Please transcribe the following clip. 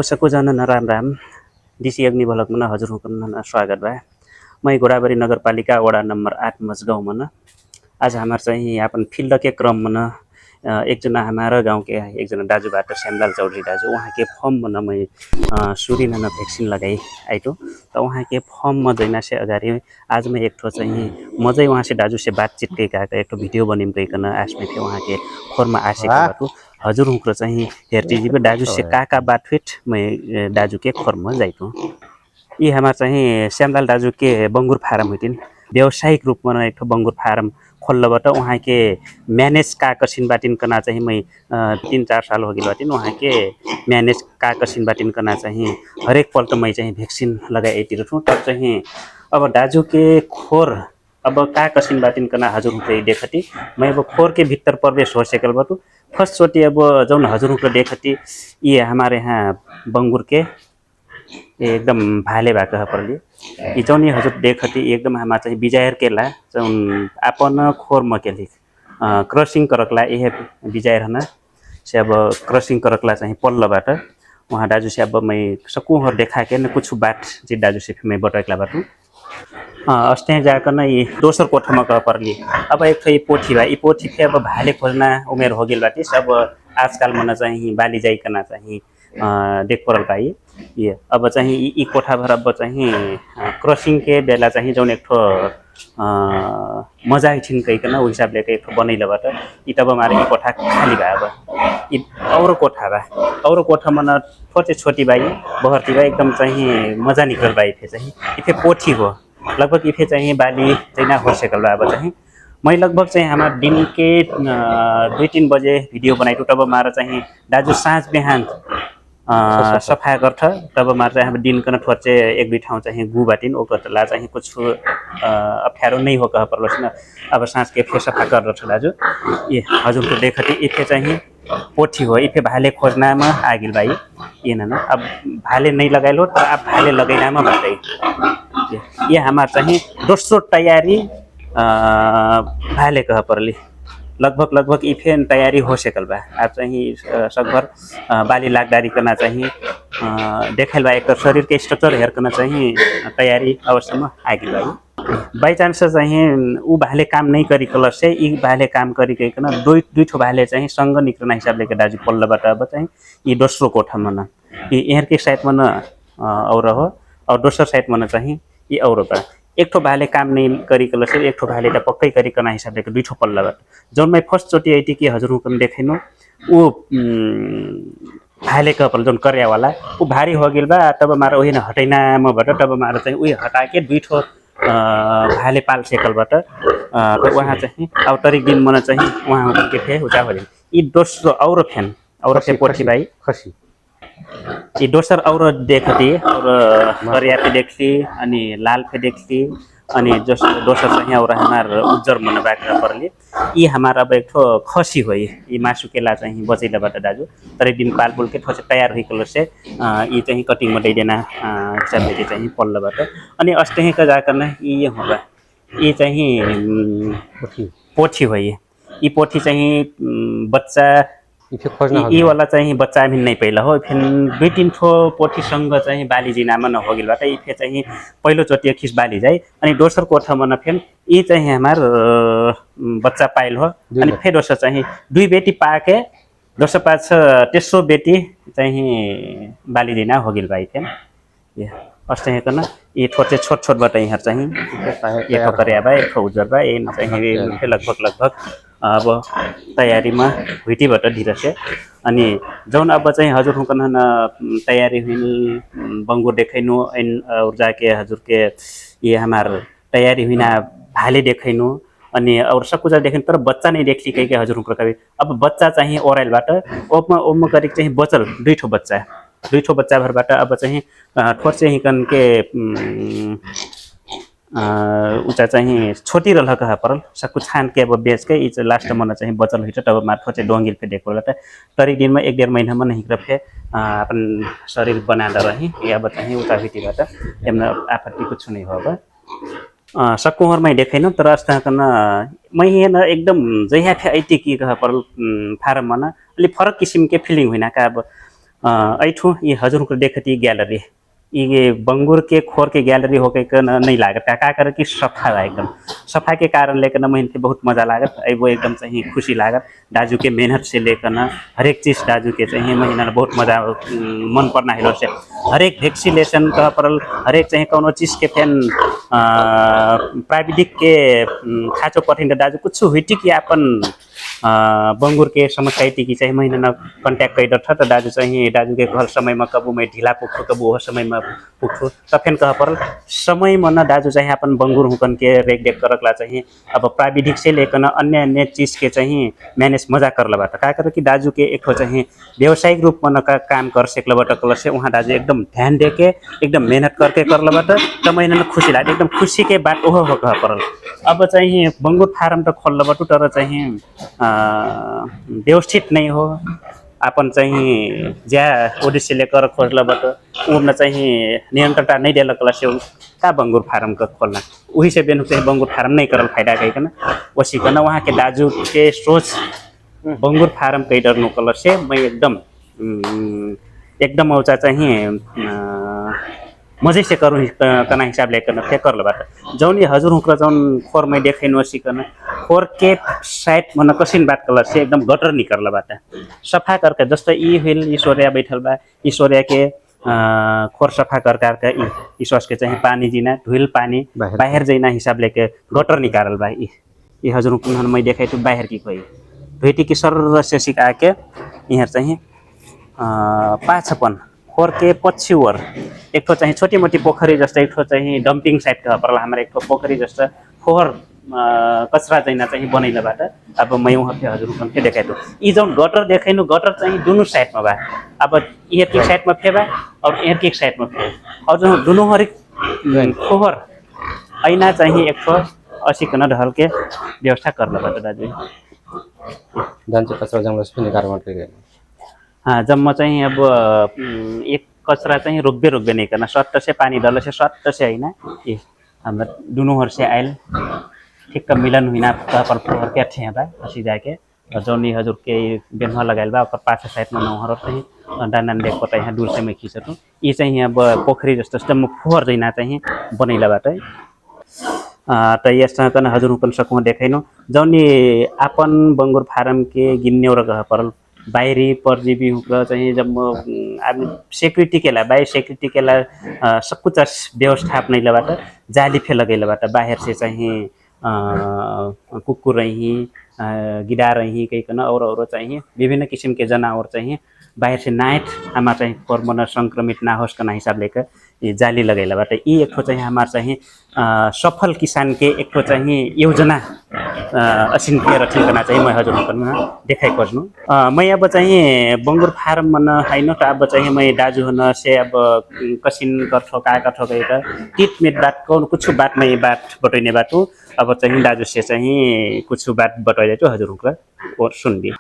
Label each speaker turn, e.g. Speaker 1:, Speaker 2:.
Speaker 1: सबैजना राम राम डिसी अग्नि भलकमा हजुरको स्वागत बा मैं गोराबारी नगरपालिका वडा नंबर 8 मजगांव मन आज हमार चाहिँ अपन फील्ड के क्रम मन एक जना हमारा गांव के एक जना दाजू बाट श्यामलाल चौधरी दाजू वहाँ के फॉर्म मन मैं सूर्य नन भ्याक्सिन लगाई आइटो तो वहाँ के फॉर्म में जैना से अगाडि आज मैं एक ठो चाहिँ मजै वहाँ से दाजू से बातचीत कई का एक ठो वीडियो बनिम कईकन आसमे थे वहाँ के खोरमा आसेको बाटो हजुर हुँक्रो चाहिँ हेरटिजीको दाजू से का बात फिट मैं दाजू के खोरमा जाइतो ये हमार चाहिँ श्यामलाल दाजू के बंगुर फार्म हुइटिन व्यावसायिक रूपमा एक ठो बंगुर फार्म खोल्लबाट वहाँ के मैनेज का कसिन बाटिन कना चाहिँ मैं 3-4 साल हो गइल बाटिन वहाँ के मैनेज का कसिन बाटिन कना चाहिँ हरेक पल्ट मैं चाहिँ भ्याक्सिन लगाइतिर छु तब चाहिँ अब दाजू के खोर अब का कसिन बाटिन कना हजुर हुँक्रो देखती मैं अब खोर के भीतर प्रवेश हो सकल बाटू फर्स्ट चोटी अब जौन हजुर हुँक्रो देखती ये हमारे यहाँ बंगुर के एकदम भाले भाका परली ये जौन ये हजुर देखती एकदम हमार चाहिँ बिजायर केला जौन आपन खोर मकेली क्रसिंग करकला ये बिजायर हना से अब क्रसिंग करकला चाहिँ पल्लबाट वहाँ दाजू से अब मैं सकूहर देखा के न कुछ बात जी दाजू से मैं बटकला बाटू अस्ते जाकर ये दोसर कोठामा कह परली अब एक ये पोथी बा ये पोथी पे अब भाले खोजना उमेर हो गेल बाटी अब आजकल मन चाहिँ बाली जाइकन चाहिँ देख परल पाई ये अब चाहिँ ई कोठा भर अब चाहिँ क्रसिंग के बेला चाहिँ जौन एक ठो मजा छिन कईकन उ हिसाबले एक ठो बनैलबाट ई तब मारे ई कोठा खाली बा अब ई और कोठा मन छोटे छोटी बाई बहरती बा एकदम चाहिँ मजा निकल बाई थे चाहिँ इफे पोथी हो लगभग इफे चाहिँ बाली चाहिँ हो सकल बा अब चाहिँ मैं लगभग चाहिँ हमार दिन के 2-3 बजे वीडियो बनाइटु तब मार चाहिँ दाजू साँझ बिहान सफा गर्छ तब मार चाहिँ हम दिन कन ठोचे एक दुई ठाउँ चाहिँ गु बाटिन ओकरला चाहिँ कुछ अप्ठ्यारो नहीं हो कह परलोस् न अब साँझ के फे सफा कर छ दाजू ये हजुरको देखती इफे चाहिँ पोथी हो इफे भाले खोजना में आगिल भाई ये ना अब भाले नहीं लगाइलो तर अब भाले लगैना में बाटै ये हमार चाहिँ दोस्रो तैयारी भाले कह परली लगभग इफे तैयारी हो सकल बा आप चाहिँ सकभर बाली लागदारी करना चाहिए देखल बा एक शरीर के स्ट्रक्चर हेर करना चाहिए तैयारी अवश्य में आगे बाई चांस चाहिए उ भाले काम नहीं करी कलर से ई भाले काम करी कईकन दुई ठो भाले चाहिँ संग निकलना हिसाब ले दाजू पल्लबाट अब चाहिँ ये दोस्रो कोठा मन ये यहाँ के साइड मन और हो और दोस्रो साइड मन चाहिँ ये और बा एक ठो भाले काम नहीं करी कलर से एक ठो भाले त पक्कै करी करना हिसाब ले दुई ठो पल्लाबाट जौन मैं फर्स्ट चोटी आईटी कि हजुर हुकम देखैनो वो भाले कपल जौन कर्या वाला वो भारी हो गेल बा तब मार ओही न हटैना मबाट तब मार चाहिँ उही हटा के दुई ठो भाले पाल सेकलबाट तो वहाँ चाहिँ अब तरिक दिन मन चाहिँ वहाँ के थे उता हो ई दोस्रो और फेन और से पोथी भाई
Speaker 2: खसी
Speaker 1: ये दोसर और देखती और करिया पे देखती अनि लाल पे देखती अनि दोसर चाहिँ और हमार उज्जर मन बाक्रा परली ये हमार अब एक ठो खसी हो ये मासु केला चाहिँ बचैलाबाट दाजू तर एक दिन पाल पुल के ठोसे तयार हुई कलर से ये चाहिँ कटिंग में देना हिसाबले चाहिँ पल्लबाट अनि अस्ते का जाकर न ये होगा ये चाहिँ पोथी हो ये पोथी चाहिँ बच्चा ये वाला चाहिँ बच्चा भी नहीं पहिला हो फिर 2-3 ठो पोथी संग चाहिँ बाली जिनामा न हो गेलबाट इफे चाहिँ पहिलो चोटी खिस बाली जाए अनि दोसर कोठा मन फेन ये चाहिँ हमार बच्चा पाइल हो अनि फेर दोसर चाहिँ दुई बेटी पाके दोसर पाछ तेस्रो बेटी चाहिँ बाली जिना हो गेल भाइ फेन ये अस्ते हेकन ये छोटे छोट यहाँ चाहिँ ये पकड़िया बा एक उजर बा ये चाहिँ लगभग अब तैयारी में हुईटीबाट ढिर से अनि जौन अब चाहिँ हजुर हुकन तैयारी हुई बंगुर देखैनु और जाके हजुर के ये हमार तैयारी हुई ना भाले देखैनु अनि और सब कुछ देखें तर बच्चा नहीं देख ली कहीं के हजुर हुकर कभी अब बच्चा चाहिए ओराइलबाट ओम करीब चाहिँ बचल दुई ठो बच्चा भरबाट अब चाहिँ ठोर चाहिँ हिकन के उचा चाहिँ छोटी रह कहा परल सकु छान के अब बेच के इच लास्ट मन चाहिँ बचल हिट तब मार्फत चाहिँ डोंगिल पे देखो तरी दिन में 1-1.5 महीना में हिक्र फे अपन शरीर बनादा रही या अब चाहिँ उता भिटीबाट एमना आपत्ति कुछ नहीं हो अब सकुहर मैं देखैन तर अस्ता कन मैं न एकदम जया फे आइटी की कहा परल फार्म मन अलि फरक किसिम के फिलिङ होइन का अब ऐठू ये हजुर को देखती गैलरी ये बंगुर के खोर के गैलरी होके नहीं लागत का कर कि सफा बा एकदम सफा के कारण लेकर महिन के बहुत मजा लागत वो एकदम चाहिए खुशी लागत दाजू के मेहनत से लेकर हरेक चीज दाजू के चाहिए महीना बहुत मजा मन पर्ना हिलो से हरेक वैक्सीनेशन कह परल हरेक चाहिए कौनो चीज के फेन प्राविधिक के खाँचो पठिन दाजू कुछ हुइटी कि अपन बंगुर के समस्या की चाहिए महीना न कन्ट्याक्ट कैदर था तो दाजू चाहिए दाजू के घर समय में कबू में ढीला पुग्छु कबू समय में पुग्छु त फेन कह परल समय में न दाजू चाहिए अपन बंगुर हुकन के रेख देख करकला चाहिए अब प्राविधिक से लेकर अन्य अन्य चीज के चाहिए मैनेज मजा करला बात का कर कि दाजू के एक चाहिए व्यावसायिक रूप में न का काम कर सकला बट कल से वहाँ दाजू एकदम ध्यान दे के एकदम मेहनत करके करला बट त महीना खुशी लागे एकदम खुशी के बात ओहो हो कह परल अब चाहिए बंगुर फार्म तो खोल्ला बटू तर चाहिए व्यवस्थित नहीं हो अपन चाहिए ज्या उद्देश्य लेकर खोजला बट उमना चाहिए नियंत्रणता नहीं देला कला से का बंगुर फार्म का खोलना वही से बेनु चाहिए बंगुर फार्म नहीं करल फायदा कहीं ना वसी करना वहाँ के दाजू के सोच बंगुर फार्म कई डर नो कलर से मैं एकदम औचा चाहिए मजे से करूँ कना हिसाब लेकर फेक कर बाट जौन हजुर हुक्र जौन खोर में देखे नसीकन खोर के साइड मन कसिन बात कलर से एकदम गटर निकल बाट सफा करके जस्तो ई हिल ईश्वर्या बैठल बा ईश्वर्या के खोर सफा करके ईश्वर के चाहिए पानी जीना धुल पानी बाहर जैना हिसाब लेके गटर निकाल बा ई हजुर हुक्र मैं देखे तो बाहर की कोई भेटी की सर से सिका के यहाँ चाहिए पाछपन खोर के पछिवर एक ठो चाहिए छोटी मोटी पोखरी जस्तो एक ठो चाहिए डंपिंग साइट का परला हमारे एक ठो पोखरी जस्तो फोहर कचरा जैना चाहिए बनैला बाट अब मैं वहाँ पे हजुर के देखाइ दो ई जौन गटर देखाइनु गटर चाहिए दोनों साइड में बा अब यहाँ की साइड में फेबा और यहाँ की साइड में फे और जो दोनों हरेक फोहर ऐना चाहिए एक ठो असीकन ढल के व्यवस्था करला बाट दाजु
Speaker 2: दान कचरा जंगल से निकाल
Speaker 1: हाँ जब म चाहिँ अब एक कचरा चाहिँ रोक्बे नहीं करना सट्ट से पानी डाल से सट्ट से है ना ये हम दोनों से आयल ठीक मिलन हुई पर फोहर के अच्छे हैं बा असी जाके जौनी हजुर के बेनवा लगाइल बा पाछा साइड में नहर चाहिँ डान्डान देख पता यहाँ दूर से मैं खींचतु ये चाहिँ अब पोखरी जस्तो जस्तो फोहर जैना चाहिँ बनैला बाटै त यससँग कन हजुर पनि सकूँ देखाइनु जौनी आपन बंगुर फार्म के गिन्ने र गह परल बाहरी परजीवी हुक्र चाहिँ जब आदमी सिक्युरिटी केला बाहर सिक्युरिटी केला सब कुछ व्यवस्थापन बाट जाली फे लगैलाबाट बाहर से चाहिँ कुकुर रही गिरा रही कहीकन और चाहिए विभिन्न किसिम के जनावर चाहिए बाहर से नाइट हमार चाहिए कोरोना संक्रमित ना होस् कना हिसाब लेकर ये जाली लगैला बाट ये एक ठो चाहिए हमार चाहिए सफल किसान के एक ठो चाहिए योजना असिन के रखने करना चाहिए मैं हजुर करना देखाई खोज्नु मैं अब चाहिए बंगुर फार्म मन हैन त अब चाहिए मैं दाजु हुन से अब कसिन कठो का कठो गएर टिट मेट बात कौन कुछ बात में बात बटैने बाटो अब चाहिए दाजु से चाहिए कुछ बात बटाइ जातो हजुर और सुन दिए